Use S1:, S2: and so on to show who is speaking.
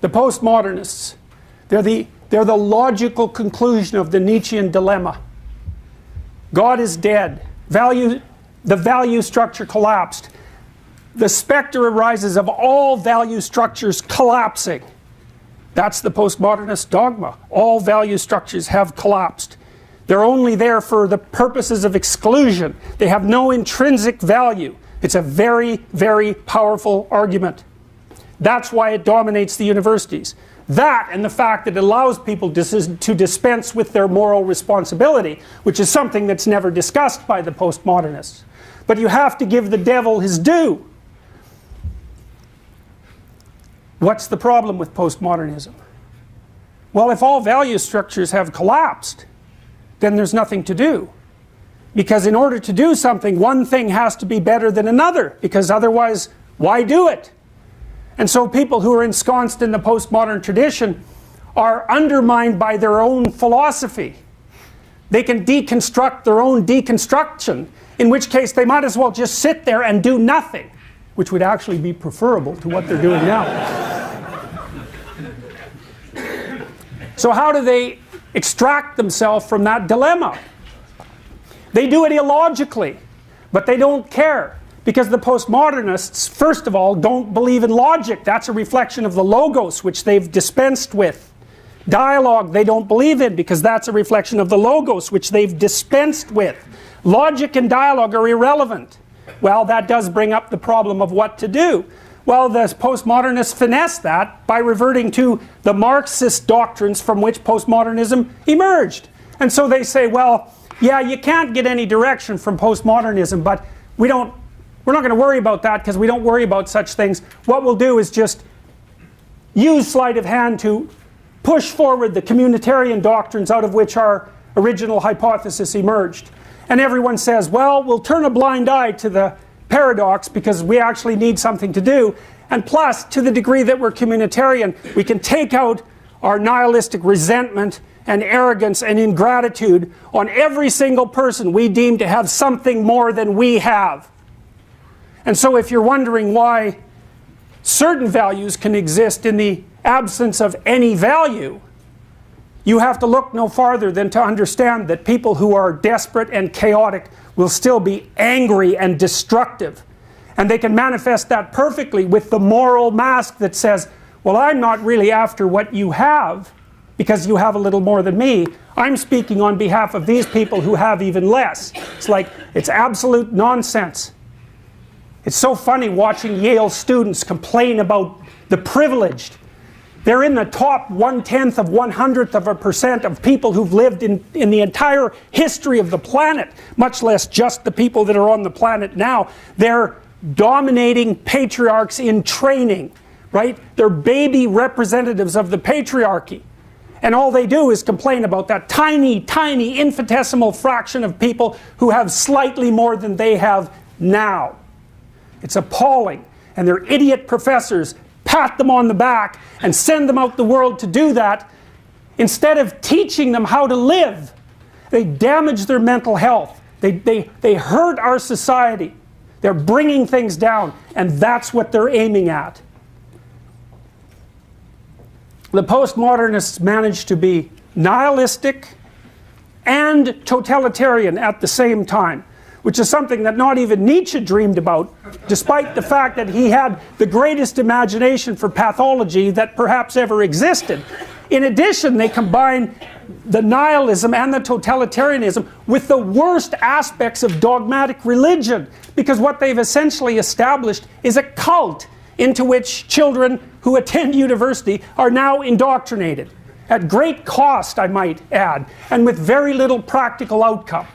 S1: The postmodernists, they're the logical conclusion of the Nietzschean dilemma. God is dead. The value structure collapsed. The specter arises of all value structures collapsing. That's the postmodernist dogma. All value structures have collapsed. They're only there for the purposes of exclusion. They have no intrinsic value. It's a very, very powerful argument. That's why it dominates the universities. That and the fact that it allows people to dispense with their moral responsibility, which is something that's never discussed by the postmodernists. But you have to give the devil his due. What's the problem with postmodernism? Well, if all value structures have collapsed, then there's nothing to do. Because in order to do something, one thing has to be better than another, because otherwise, why do it? And so people who are ensconced in the postmodern tradition are undermined by their own philosophy. They can deconstruct their own deconstruction, in which case they might as well just sit there and do nothing, which would actually be preferable to what they're doing now. So how do they extract themselves from that dilemma? They do it illogically, but they don't care. Because the postmodernists, first of all, don't believe in logic. That's a reflection of the logos, which they've dispensed with. Dialogue they don't believe in, because that's a reflection of the logos, which they've dispensed with. Logic and dialogue are irrelevant. Well, that does bring up the problem of what to do. Well, the postmodernists finesse that by reverting to the Marxist doctrines from which postmodernism emerged. And so they say, well, yeah, you can't get any direction from postmodernism, but we're not going to worry about that because we don't worry about such things. What we'll do is just use sleight of hand to push forward the communitarian doctrines out of which our original hypothesis emerged. And everyone says, well, we'll turn a blind eye to the paradox because we actually need something to do. And plus, to the degree that we're communitarian, we can take out our nihilistic resentment and arrogance and ingratitude on every single person we deem to have something more than we have. And so if you're wondering why certain values can exist in the absence of any value, you have to look no farther than to understand that people who are desperate and chaotic will still be angry and destructive. And they can manifest that perfectly with the moral mask that says, well, I'm not really after what you have because you have a little more than me. I'm speaking on behalf of these people who have even less. It's like, it's absolute nonsense. It's so funny watching Yale students complain about the privileged. They're in the top 1/10 of 100% of people who've lived in the entire history of the planet, much less just the people that are on the planet now. They're dominating patriarchs in training, right? They're baby representatives of the patriarchy. And all they do is complain about that tiny, tiny, infinitesimal fraction of people who have slightly more than they have now. It's appalling. And their idiot professors pat them on the back and send them out the world to do that instead of teaching them how to live. They damage their mental health. They hurt our society. They're bringing things down, and that's what they're aiming at. The postmodernists managed to be nihilistic and totalitarian at the same time, which is something that not even Nietzsche dreamed about, despite the fact that he had the greatest imagination for pathology that perhaps ever existed. In addition, they combine the nihilism and the totalitarianism with the worst aspects of dogmatic religion, because what they've essentially established is a cult into which children who attend university are now indoctrinated, at great cost, I might add, and with very little practical outcome.